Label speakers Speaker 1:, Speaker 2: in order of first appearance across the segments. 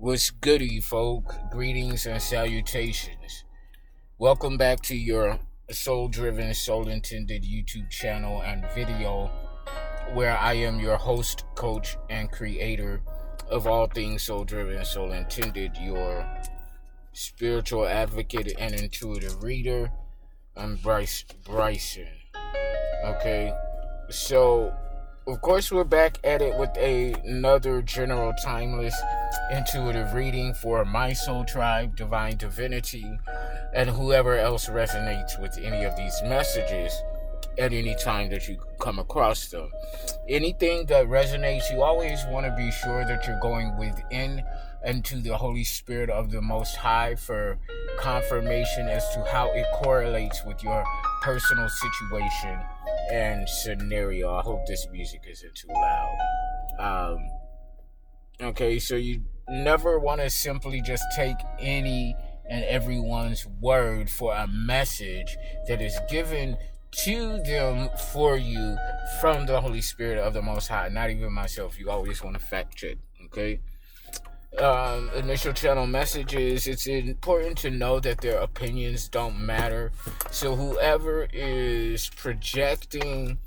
Speaker 1: What's goody, folk? Greetings and salutations. Welcome back to your soul-driven, soul-intended YouTube channel and video, where I am your host, coach, and creator of all things soul-driven, soul-intended, your spiritual advocate and intuitive reader. I'm Bryson. Okay, so of course we're back at it with another general timeless intuitive reading for my soul tribe, divine divinity, and whoever else resonates with any of these messages at any time that you come across them. Anything that resonates, you always want to be sure that you're going within and to the Holy Spirit of the Most High for confirmation as to how it correlates with your personal situation and scenario. I hope this music isn't too loud. Okay, so you never want to simply just take any and everyone's word for a message that is given to them for you from the Holy Spirit of the Most High. Not even myself. You always want to fact check, okay? Initial channel messages, it's important to know that their opinions don't matter. So whoever is projecting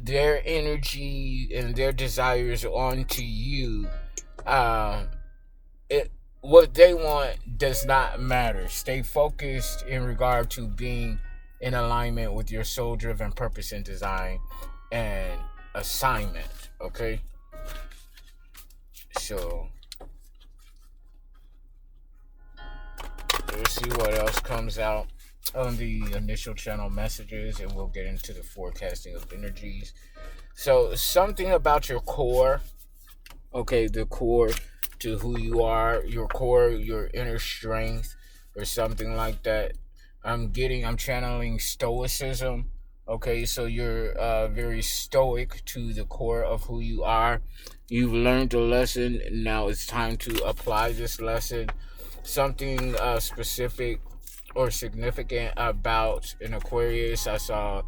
Speaker 1: their energy and their desires onto you, what they want does not matter. Stay focused in regard to being in alignment with your soul-driven purpose and design and assignment, okay? So let's see what else comes out on the initial channel messages, and we'll get into the forecasting of energies. So something about your core, okay, the core to who you are, your core, your inner strength, or something like that. I'm channeling stoicism. Okay, so you're very stoic to the core of who you are. You've learned a lesson. Now it's time to apply this lesson. Something specific or significant about an Aquarius. I saw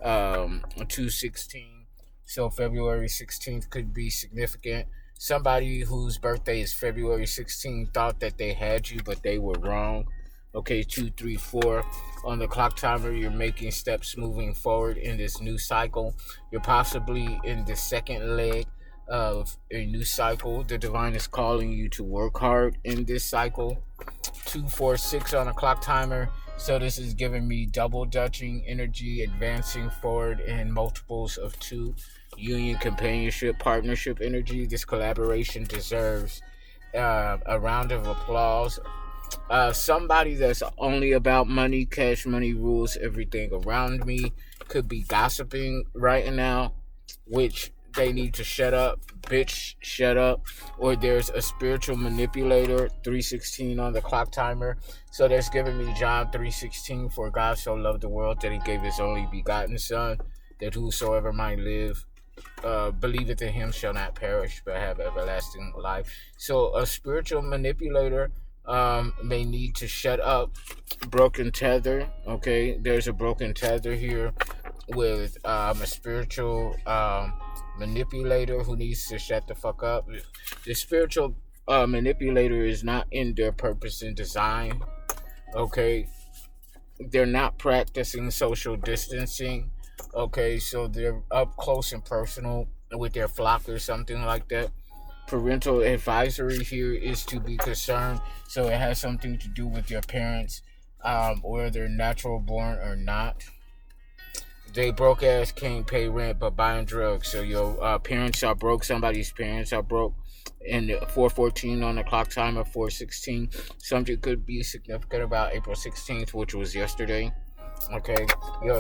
Speaker 1: 2/16. So February 16th could be significant. Somebody whose birthday is February 16th thought that they had you, but they were wrong. Okay, 2, 3, 4 on the clock timer. You're making steps moving forward in this new cycle. You're possibly in the second leg of a new cycle. The divine is calling you to work hard in this cycle. 2, 4, 6 on a clock timer. So this is giving me double dutching energy, advancing forward in multiples of 2. Union, companionship, partnership energy. This collaboration deserves a round of applause. Somebody that's only about money, cash money rules everything around me could be gossiping right now, which they need to shut up. Bitch, shut up. Or there's a spiritual manipulator, 3:16 on the clock timer. So that's giving me John 3:16, for God so loved the world that he gave his only begotten son, that whosoever might live, believeth in him shall not perish but have everlasting life. So a spiritual manipulator may need to shut up. Broken tether. Okay, there's a broken tether here with a spiritual manipulator who needs to shut the fuck up. The spiritual manipulator is not in their purpose and design. Okay, they're not practicing social distancing. Okay, so they're up close and personal with their flock or something like that. Parental advisory here is to be concerned. So it has something to do with your parents, whether they're natural born or not. They broke ass can't pay rent but buying drugs. So your parents are broke. Somebody's parents are broke. And 4:14 on the clock timer, 4:16. Something could be significant about April 16th, which was yesterday. Okay,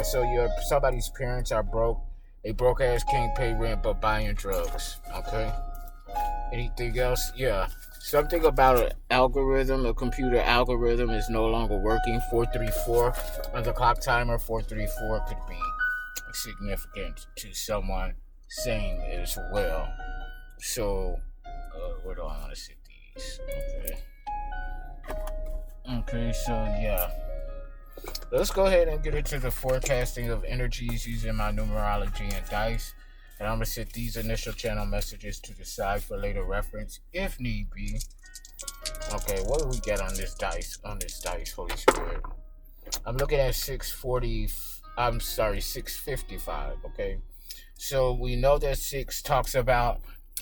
Speaker 1: so somebody's parents are broke. A broke ass can't pay rent but buying drugs. Okay. Anything else? Yeah. Something about an algorithm, a computer algorithm is no longer working. 4:34 on the clock timer. 4:34 could be significant to someone saying as well. So, where do I want to sit these? Okay, so yeah. Let's go ahead and get into the forecasting of energies using my numerology and dice. And I'm going to set these initial channel messages to the side for later reference, if need be. Okay, what do we get on this dice? Holy Spirit. I'm looking at 640. I'm sorry, 655. Okay, so we know that 6 talks about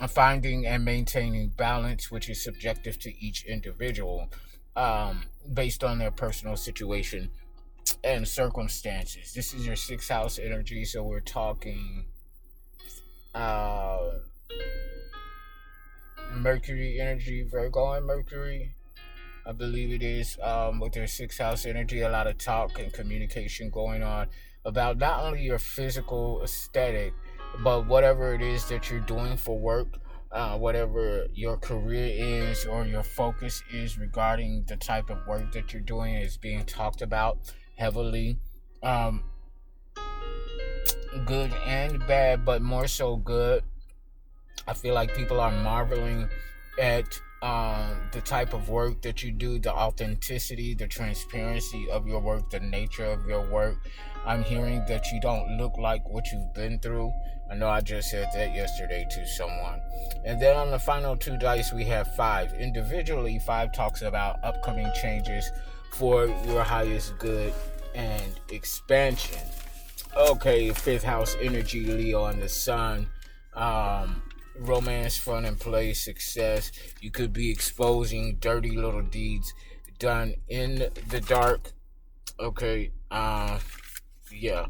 Speaker 1: finding and maintaining balance, which is subjective to each individual, based on their personal situation and circumstances. This is your 6th house energy, so we're talking uh, Mercury energy, Virgo and Mercury. I believe it is, with their 6th house energy, a lot of talk and communication going on about not only your physical aesthetic, but whatever it is that you're doing for work, whatever your career is or your focus is regarding the type of work that you're doing is being talked about heavily. Um, Good and bad, but more so good. I feel like people are marveling at the type of work that you do, the authenticity, the transparency of your work, the nature of your work. I'm hearing that you don't look like what you've been through. I know I just said that yesterday to someone. And then on the final 2 dice, we have 5. Individually, 5 talks about upcoming changes for your highest good and expansion. Okay, 5th house energy, Leo and the sun. Romance, fun and play, success. You could be exposing dirty little deeds done in the dark. Okay, yeah.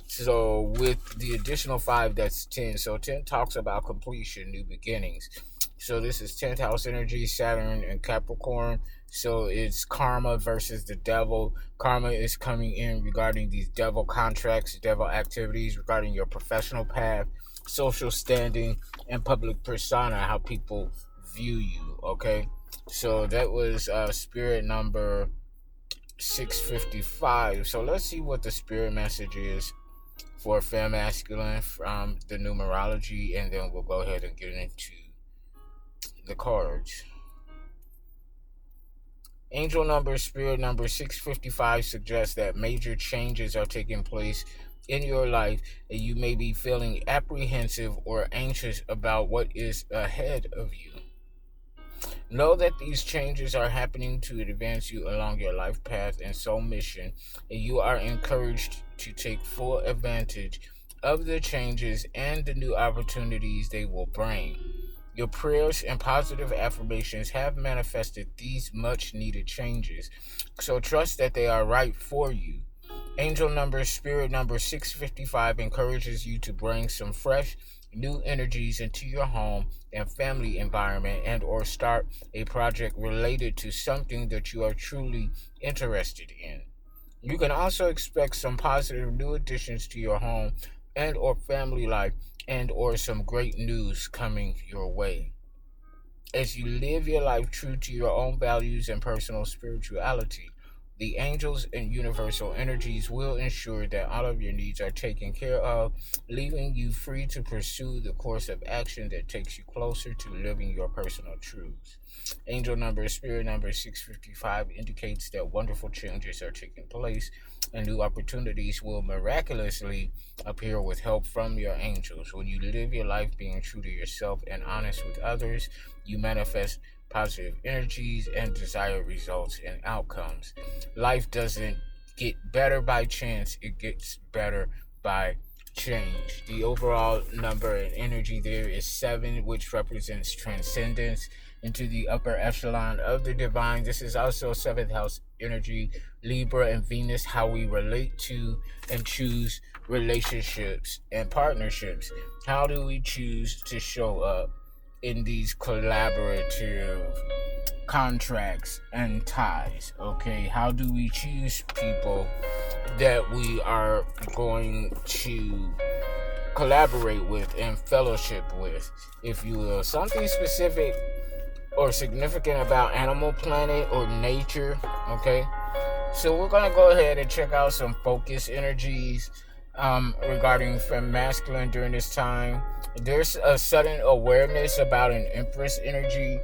Speaker 1: So with the additional 5, that's 10. So 10 talks about completion, new beginnings. So this is 10th house energy, Saturn and Capricorn. So it's karma versus the devil. Karma is coming in regarding these devil contracts, devil activities, regarding your professional path, social standing, and public persona, how people view you. Okay, so that was spirit number 655. So let's see what the spirit message is for femme masculine from the numerology, and then we'll go ahead and get into the cards. Angel number, spirit number 655 suggests that major changes are taking place in your life, and you may be feeling apprehensive or anxious about what is ahead of you. Know that these changes are happening to advance you along your life path and soul mission, and you are encouraged to take full advantage of the changes and the new opportunities they will bring. Your prayers and positive affirmations have manifested these much needed changes, so trust that they are right for you. Angel number, spirit number 655 encourages you to bring some fresh, new energies into your home and family environment, and or start a project related to something that you are truly interested in. You can also expect some positive new additions to your home and or family life, and or some great news coming your way. As you live your life true to your own values and personal spirituality, the angels and universal energies will ensure that all of your needs are taken care of, leaving you free to pursue the course of action that takes you closer to living your personal truths. Angel number, spirit number 655 indicates that wonderful changes are taking place and new opportunities will miraculously appear with help from your angels. When you live your life being true to yourself and honest with others, you manifest positive energies and desired results and outcomes. Life doesn't get better by chance, it gets better by change. The overall number and energy there is 7, which represents transcendence into the upper echelon of the divine. This is also 7th house energy, Libra and Venus, how we relate to and choose relationships and partnerships. How do we choose to show up in these collaborative contracts and ties? Okay, how do we choose people that we are going to collaborate with and fellowship with, if you will? Something specific or significant about Animal Planet or nature. Okay, so we're gonna go ahead and check out some focus energies regarding femme masculine during this time. There's a sudden awareness about an Empress energy,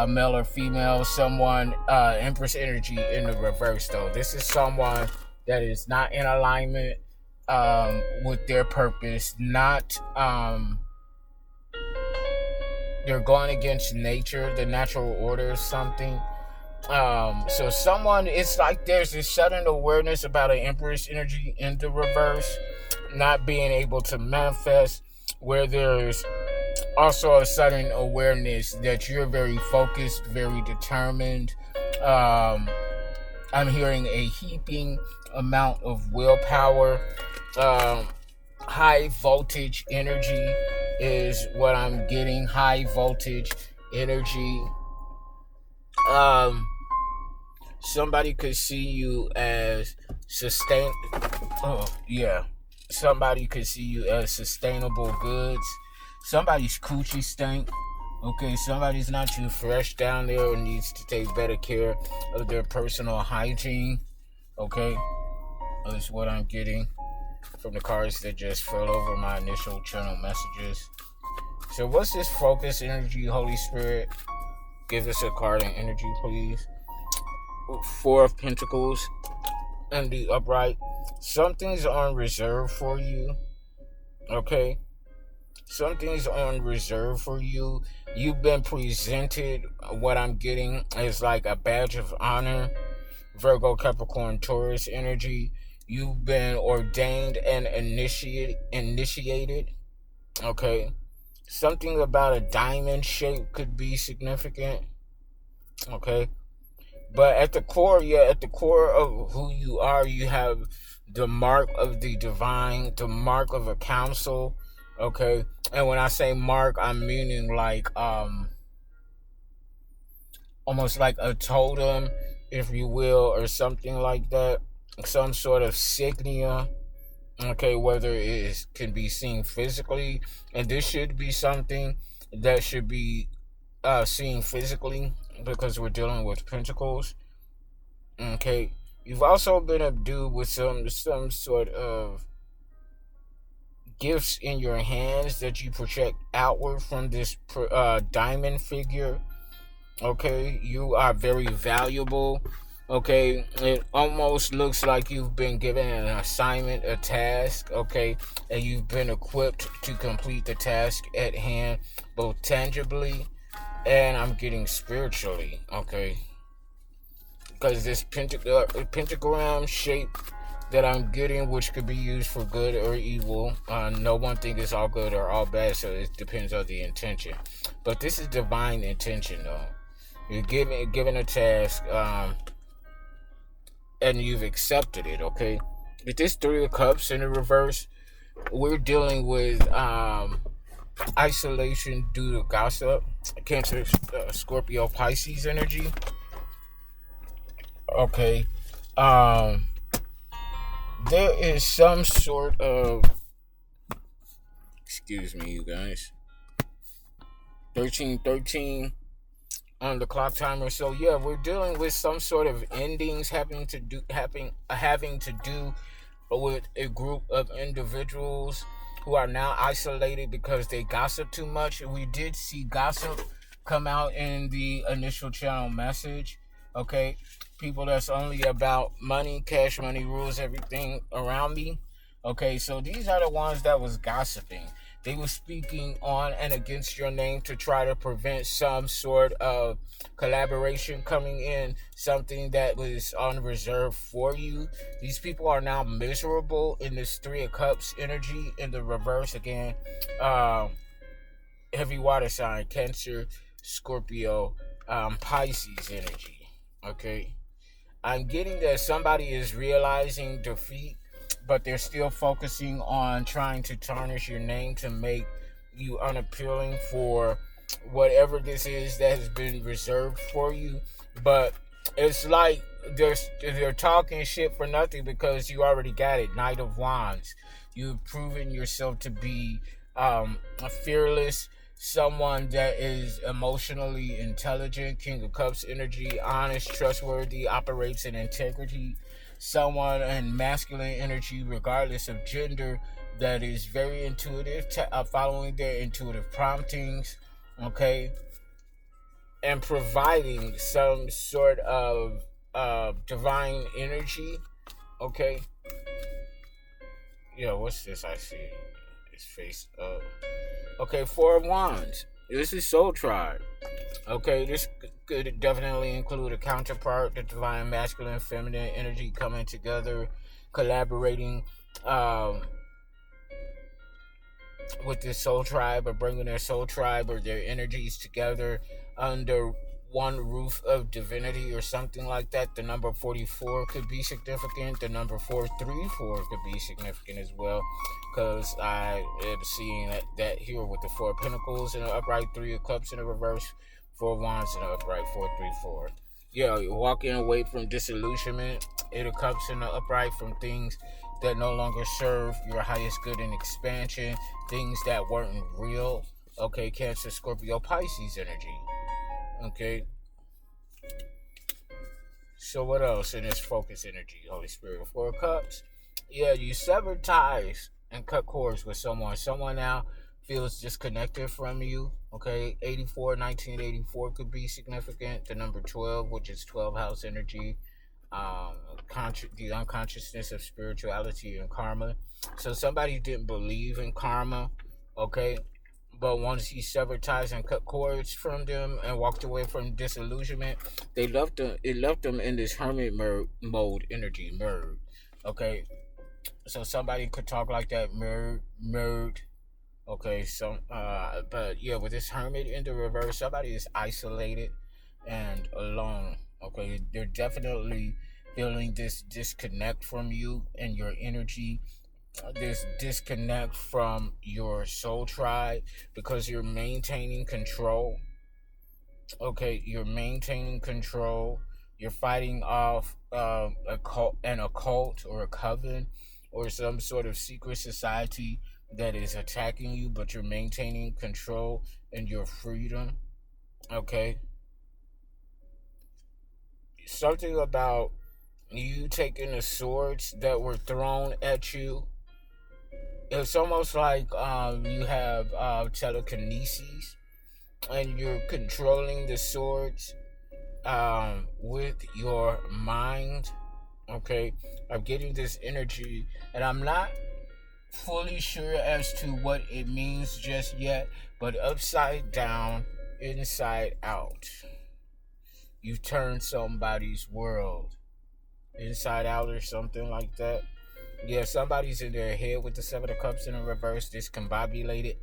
Speaker 1: male or female. Someone, Empress energy in the reverse though. This is someone that is not in alignment with their purpose, not You're going against nature, the natural order of something. So someone, it's like there's this sudden awareness about an Empress energy in the reverse, not being able to manifest, where there's also a sudden awareness that you're very focused, very determined. I'm hearing a heaping amount of willpower. Um, High voltage energy is what I'm getting. High voltage energy. Um, Somebody could see you as sustain. Oh yeah, somebody could see you as sustainable goods. Somebody's coochie stank. Okay, somebody's not too fresh down there or needs to take better care of their personal hygiene. Okay, that's what I'm getting from the cards that just fell over my initial channel messages. So what's this focus energy, Holy Spirit? Give us a card in energy, please. Four of Pentacles and the upright. Something's on reserve for you. Okay? Something's on reserve for you. You've been presented, what I'm getting is like a badge of honor. Virgo, Capricorn, Taurus energy. You've been ordained and initiated. Okay? Something about a diamond shape could be significant. Okay? But at the core, at the core of who you are, you have the mark of the divine, the mark of a council, okay? And when I say mark, I'm meaning like, almost like a totem, if you will, or something like that. Some sort of signia, okay, whether it can be seen physically, and this should be something that should be seen physically, because we're dealing with pentacles. Okay, you've also been endued with some sort of gifts in your hands that you project outward from this diamond figure. Okay, you are very valuable. Okay, it almost looks like you've been given an assignment, a task. Okay, and you've been equipped to complete the task at hand, both tangibly and I'm getting spiritually. Okay, because this pentagram shape that I'm getting, which could be used for good or evil. No one thing is all good or all bad, so it depends on the intention. But this is divine intention, though. You're given a task, and you've accepted it. Okay, with this Three of Cups in the reverse, we're dealing with isolation due to gossip. Cancer, Scorpio, Pisces energy. Okay, there is some sort of, excuse me, you guys, 1313 on the clock timer. So yeah, we're dealing with some sort of endings having to do with a group of individuals who are now isolated because they gossip too much. We did see gossip come out in the initial channel message. Okay, people that's only about money, cash money rules everything around me. Okay, so these are the ones that was gossiping. They were speaking on and against your name to try to prevent some sort of collaboration coming in, something that was on reserve for you. These people are now miserable in this Three of Cups energy in the reverse again. Heavy water sign, Cancer, Scorpio, Pisces energy. Okay, I'm getting that somebody is realizing defeat, but they're still focusing on trying to tarnish your name to make you unappealing for whatever this is that has been reserved for you. But it's like they're talking shit for nothing because you already got it. Knight of Wands. You've proven yourself to be a fearless, someone that is emotionally intelligent. King of Cups energy, honest, trustworthy, operates in integrity. Someone in masculine energy, regardless of gender, that is very intuitive, following their intuitive promptings, okay, and providing some sort of divine energy, okay. Yeah, what's this I see? His face up. Okay, Four of Wands. This is Soul Tribe. Okay, this could definitely include a counterpart, the divine masculine, feminine energy coming together, collaborating um, with this soul tribe, or bringing their soul tribe or their energies together under one roof of divinity or something like that. The number 44 could be significant. The number 434 could be significant as well, because I am seeing that here with the 4 of Pentacles in the upright, 3 of Cups in the reverse, 4 of Wands in the upright, 434. Yeah, walking away from disillusionment, 8 of Cups in the upright, from things that no longer serve your highest good and expansion, things that weren't real. Okay, Cancer, Scorpio, Pisces energy. Okay, so what else in this focus energy? Holy Spirit, 4 of Cups. Yeah, you severed ties and cut cords with someone. Someone now feels disconnected from you. Okay, 1984 could be significant. The number 12, which is 12 house energy. The unconsciousness of spirituality and karma. So somebody didn't believe in karma, okay, but once he severed ties and cut cords from them and walked away from disillusionment, they left them. It left them in this hermit mode energy mode. Okay, so somebody could talk like that mode. Okay, so but yeah, with this hermit in the reverse, somebody is isolated and alone. Okay, they're definitely feeling this disconnect from you and your energy, this disconnect from your soul tribe, because you're maintaining control. Okay, you're maintaining control. You're fighting off an occult or a coven or some sort of secret society that is attacking you, but you're maintaining control and your freedom. Okay, something about you taking the swords that were thrown at you. It's almost like you have telekinesis and you're controlling the swords with your mind. Okay, I'm getting this energy, and I'm not fully sure as to what it means just yet, but upside down, inside out. You've turned somebody's world inside out or something like that. Yeah, somebody's in their head with the 7 of Cups in the reverse, discombobulated,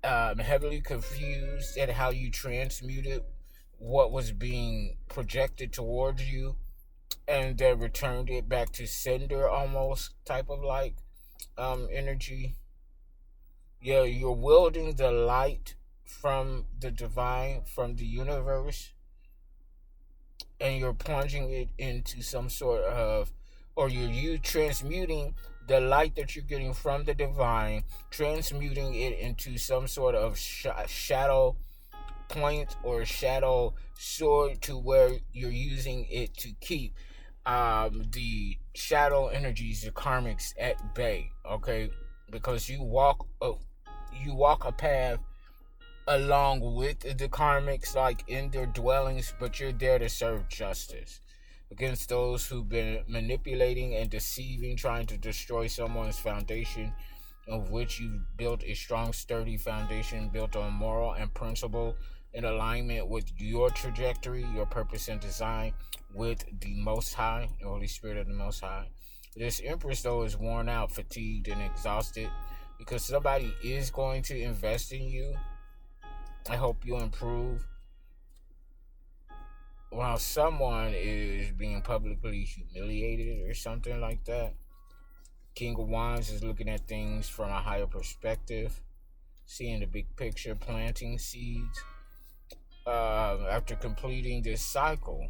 Speaker 1: heavily confused at how you transmuted what was being projected towards you and then returned it back to sender, almost type of like energy. Yeah, you're wielding the light from the divine, from the universe, and you're plunging it into some sort of, or you transmuting the light that you're getting from the divine, transmuting it into some sort of shadow point or shadow sword, to where you're using it to keep the shadow energies, the karmics, at bay. Okay, because you walk a path along with the karmics, like in their dwellings, but you're there to serve justice against those who've been manipulating and deceiving, trying to destroy someone's foundation, of which you've built a strong, sturdy foundation built on moral and principle, in alignment with your trajectory, your purpose and design, with the Most High, the Holy Spirit of the Most High. This Empress, though, is worn out, fatigued, and exhausted, because somebody is going to invest in you. I hope you improve, while someone is being publicly humiliated or something like that. King of Wands is looking at things from a higher perspective, seeing the big picture, planting seeds. After completing this cycle,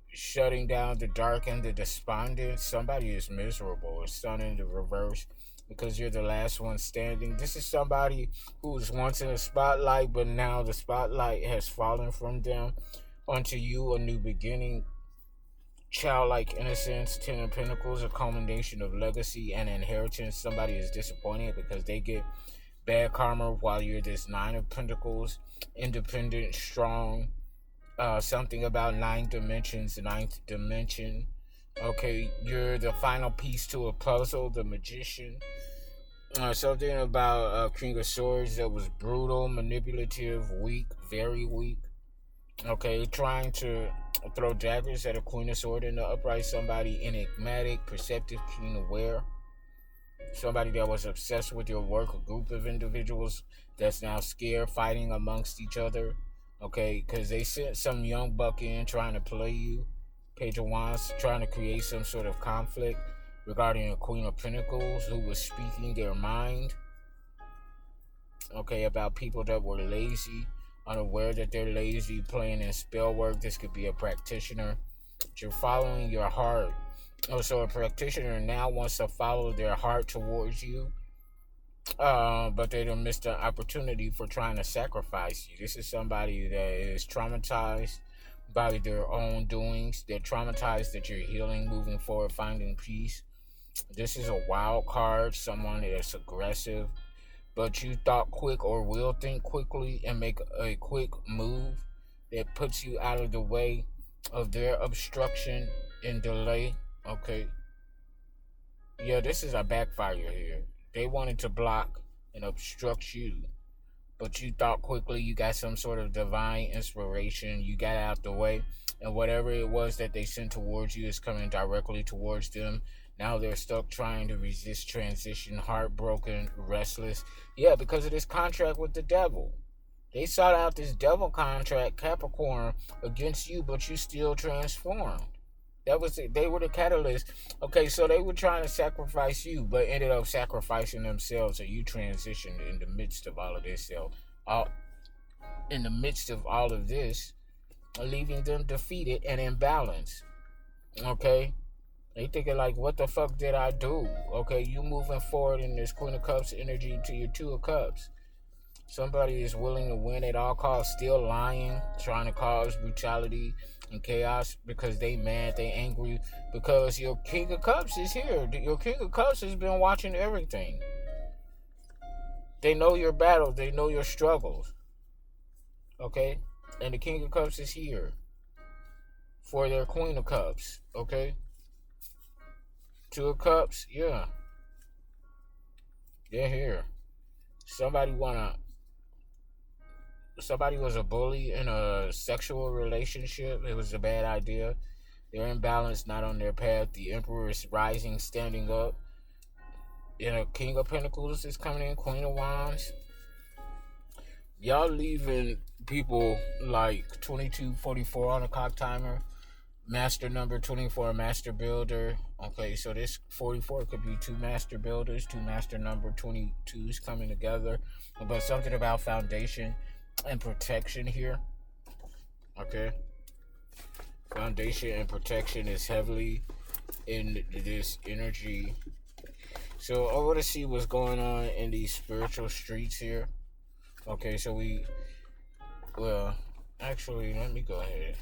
Speaker 1: shutting down the dark and the despondent, somebody is miserable. Sun in the reverse, because you're the last one standing. This is somebody who was once in the spotlight, but now the spotlight has fallen from them onto you, a new beginning. Childlike innocence, 10 of Pentacles, a culmination of legacy and inheritance. Somebody is disappointed because they get bad karma, while you're this 9 of Pentacles, independent, strong. Something about 9 dimensions, the 9th dimension. Okay, you're the final piece to a puzzle, the Magician. Something about King of Swords that was brutal, manipulative, weak, very weak. Okay, trying to throw daggers at a Queen of Swords in the upright. Somebody enigmatic, perceptive, keen, aware. Somebody that was obsessed with your work. A group of individuals that's now scared, fighting amongst each other. Okay, because they sent some young buck in trying to play you. Page of Wands, trying to create some sort of conflict regarding a Queen of Pentacles who was speaking their mind. Okay, about people that were lazy, unaware that they're lazy, playing in spell work. This could be a practitioner. But you're following your heart. Oh, so a practitioner now wants to follow their heart towards you, but they don't miss the opportunity for trying to sacrifice you. This is somebody that is traumatized by their own doings. They're traumatized that you're healing, moving forward, finding peace. This is a wild card, someone that's aggressive, but you thought quick or will think quickly and make a quick move that puts you out of the way of their obstruction and delay. Okay. Yeah, this is a backfire here. They wanted to block and obstruct you, but you thought quickly, you got some sort of divine inspiration, you got out the way, and whatever it was that they sent towards you is coming directly towards them. Now they're stuck trying to resist transition, heartbroken, restless. Yeah, because of this contract with the devil. They sought out this devil contract, Capricorn, against you, but you still transformed. That was it. They were the catalyst. Okay, so they were trying to sacrifice you, but ended up sacrificing themselves. So you transitioned in the midst of all of this. So, in the midst of all of this, leaving them defeated and imbalanced. Okay, they thinking like, what the fuck did I do? Okay, you moving forward in this Queen of Cups energy to your Two of Cups. Somebody is willing to win at all costs, still lying, trying to cause brutality and chaos because they mad, they angry, because your King of Cups is here. Your King of Cups has been watching everything. They know your battles, they know your struggles. Okay? And the King of Cups is here for their Queen of Cups. Okay? Two of Cups, yeah. They're here. Somebody was a bully in a sexual relationship. It was a bad idea. They're imbalanced, not on their path. The Emperor is rising, standing up. And a King of Pentacles is coming in, Queen of Wands. Y'all leaving people like 2244 on a clock timer. Master number 24, Master Builder. Okay, so this 44 could be two Master Builders, two Master number 22s coming together. But something about foundation and protection here. Okay. Foundation and protection is heavily in this energy. So I want to see what's going on in these spiritual streets here. Okay, so actually, let me go ahead.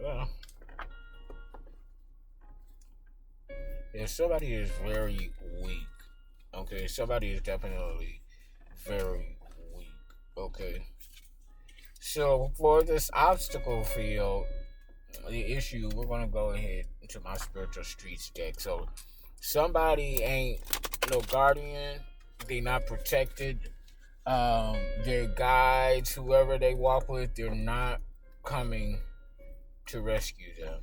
Speaker 1: Well, yeah, somebody is very weak. Okay, somebody is definitely very weak. Okay. So for this obstacle field, the issue, we're gonna go ahead into my spiritual streets deck. So somebody ain't no guardian, they not protected. Their guides, whoever they walk with, they're not coming to rescue them.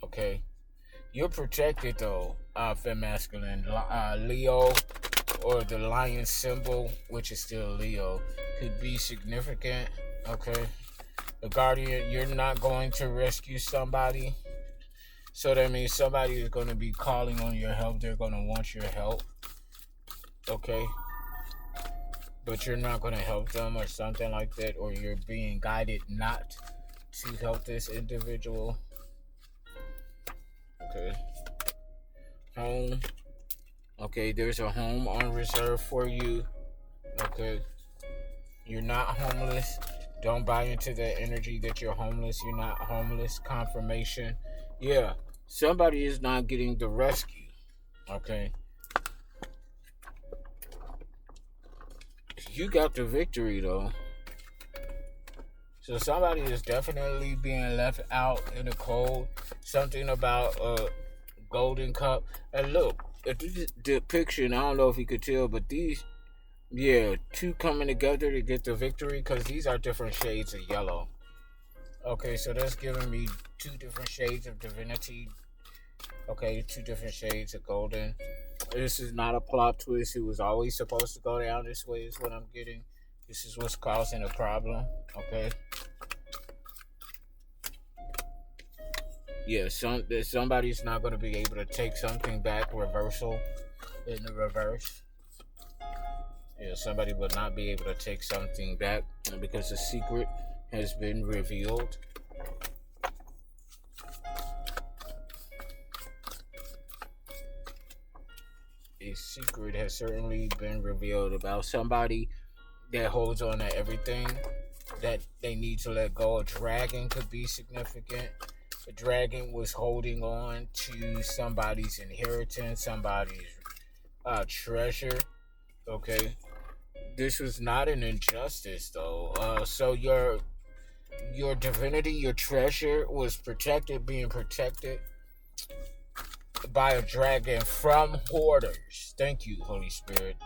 Speaker 1: Okay. You're protected though, fem masculine. Leo or the lion symbol, which is still Leo, could be significant. Okay. The guardian, you're not going to rescue somebody. So that means somebody is going to be calling on your help. They're going to want your help. Okay. But you're not going to help them or something like that. Or you're being guided not to help this individual. Okay. Home. Okay, there's a home on reserve for you. Okay. You're not homeless. Don't buy into the energy that you're homeless. You're not homeless. Confirmation. Yeah. Somebody is not getting the rescue. Okay. You got the victory though. So somebody is definitely being left out in the cold. Something about golden cup. And look, at this depiction, I don't know if you could tell, but these, yeah, two coming together to get the victory, because these are different shades of yellow. Okay, so that's giving me two different shades of divinity. Okay, two different shades of golden. This is not a plot twist. It was always supposed to go down this way, is what I'm getting. This is what's causing a problem. Okay. Yeah, somebody's not going to be able to take something back. Reversal in the reverse. Yeah, somebody will not be able to take something back because the secret has been revealed. A secret has certainly been revealed about somebody that holds on to everything that they need to let go. A dragon could be significant. The dragon was holding on to somebody's inheritance, somebody's treasure. Okay, this was not an injustice though. So your divinity, your treasure was being protected by a dragon from hoarders. Thank you, Holy Spirit.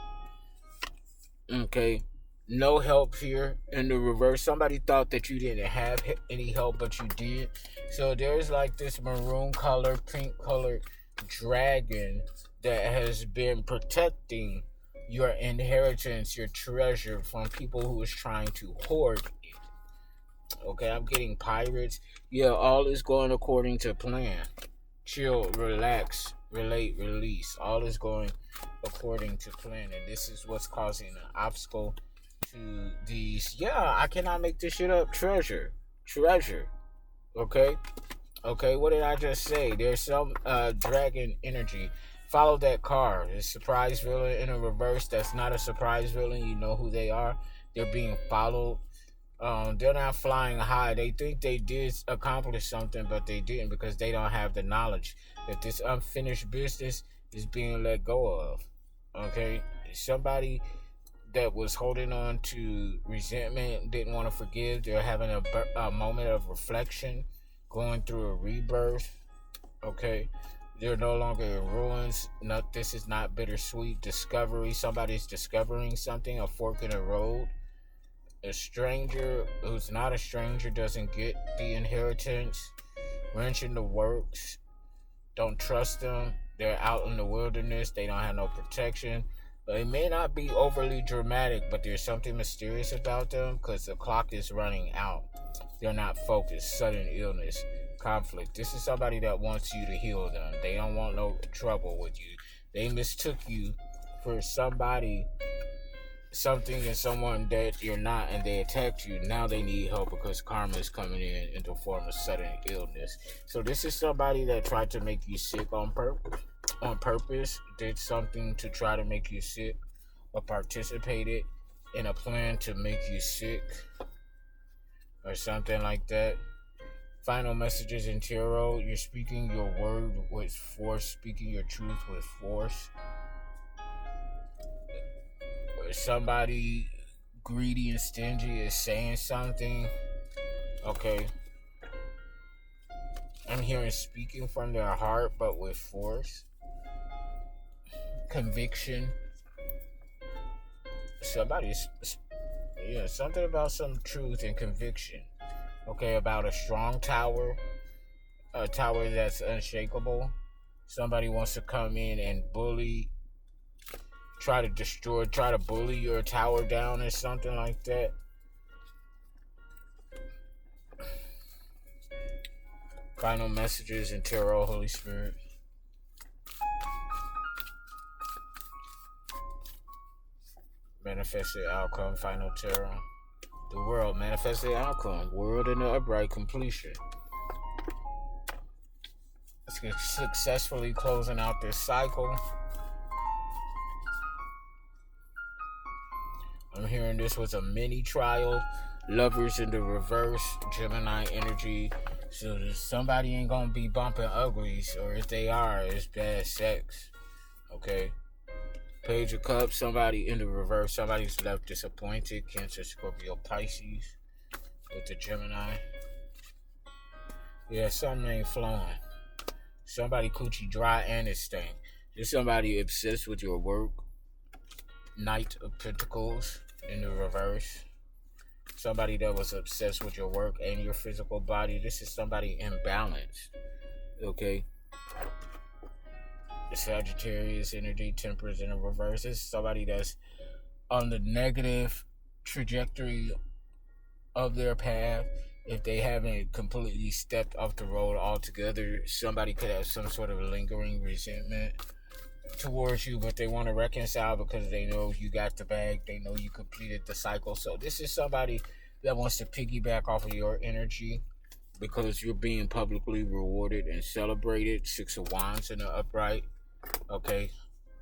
Speaker 1: Okay. No help here in the reverse. Somebody thought that you didn't have any help, but you did. So there's like this maroon color, pink colored dragon that has been protecting your inheritance, your treasure from people who is trying to hoard it. Okay, I'm getting pirates. Yeah, all is going according to plan. Chill, relax, relate, release. All is going according to plan, and this is what's causing an obstacle to these. Yeah, I cannot make this shit up. Treasure. Okay, what did I just say? There's some dragon energy. Follow that card. A surprise villain in a reverse. That's not a surprise villain. You know who they are. They're being followed. They're not flying high. They think they did accomplish something, but they didn't, because they don't have the knowledge that this unfinished business is being let go of. Okay, somebody that was holding on to resentment, didn't want to forgive. They're having a moment of reflection, going through a rebirth. Okay, they're no longer in ruins. No, this is not bittersweet discovery. Somebody's discovering something, a fork in the road. A stranger who's not a stranger doesn't get the inheritance. Wrench in the works. Don't trust them. They're out in the wilderness. They don't have no protection. It may not be overly dramatic, but there's something mysterious about them because the clock is running out. They're not focused. Sudden illness. Conflict. This is somebody that wants you to heal them. They don't want no trouble with you. They mistook you for something and someone that you're not, and they attacked you. Now they need help because karma is coming in the form of sudden illness. So this is somebody that tried to make you sick on purpose, did something to try to make you sick, or participated in a plan to make you sick, or something like that. Final messages in tarot. You're speaking your word with force, speaking your truth with force. Somebody greedy and stingy is saying something. Okay, I'm hearing speaking from their heart, but with force. Conviction. Somebody's, something about some truth and conviction. Okay, about a strong tower, a tower that's unshakable. Somebody wants to come in and try to bully your tower down or something like that. Final messages in tarot, Holy Spirit. Manifested outcome, final tarot. The world, manifested outcome. World in the upright completion. Let's successfully closing out this cycle. I'm hearing this was a mini trial. Lovers in the reverse, Gemini energy. So somebody ain't gonna be bumping uglies, or if they are, it's bad sex. Okay. Page of Cups, somebody in the reverse. Somebody's left disappointed. Cancer, Scorpio, Pisces with the Gemini. Yeah, something ain't flowing. Somebody coochie dry and it stank. There's somebody obsessed with your work. Knight of Pentacles in the reverse. Somebody that was obsessed with your work and your physical body. This is somebody imbalanced. Okay? The Sagittarius energy, Temperance in the reverse. This is somebody that's on the negative trajectory of their path. If they haven't completely stepped off the road altogether, somebody could have some sort of lingering resentment towards you, but they want to reconcile because they know you got the bag, they know you completed the cycle. So this is somebody that wants to piggyback off of your energy because you're being publicly rewarded and celebrated. 6 of Wands in the upright. Okay,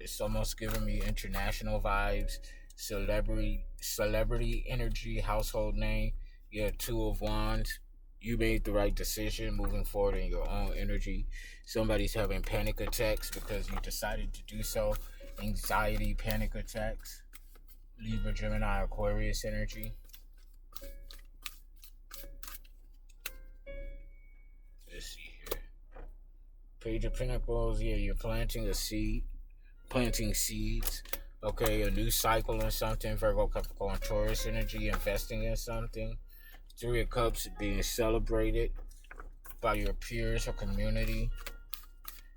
Speaker 1: it's almost giving me international vibes, celebrity energy, household name. You have 2 of Wands. You made the right decision moving forward in your own energy. Somebody's having panic attacks because you decided to do so. Anxiety, panic attacks. Libra, Gemini, Aquarius energy. Let's see here. Page of Pentacles. Yeah, you're planting a seed. Planting seeds. Okay, a new cycle in something. Virgo, Capricorn, Taurus energy. Investing in something. 3 of Cups being celebrated by your peers or community.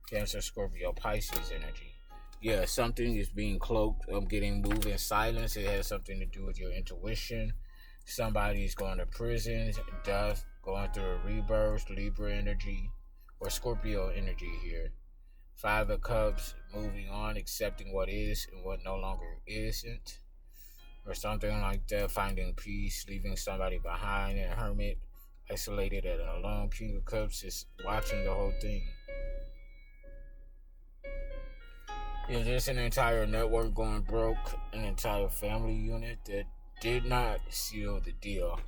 Speaker 1: Cancer, Scorpio, Pisces energy. Yeah, something is being cloaked. Getting moved in silence. It has something to do with your intuition. Somebody's going to prison, death, going through a rebirth, Libra energy, or Scorpio energy here. 5 of Cups, moving on, accepting what is and what no longer isn't. Or something like that, finding peace, leaving somebody behind, and a hermit, isolated and alone. King of Cups is watching the whole thing. Yeah, there's an entire network going broke, an entire family unit that did not seal the deal.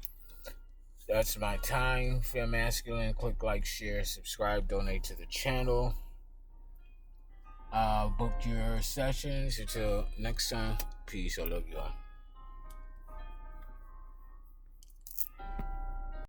Speaker 1: That's my time. Fem Masculine, click like, share, subscribe, donate to the channel. Book your sessions. Until next time, peace. I love you all.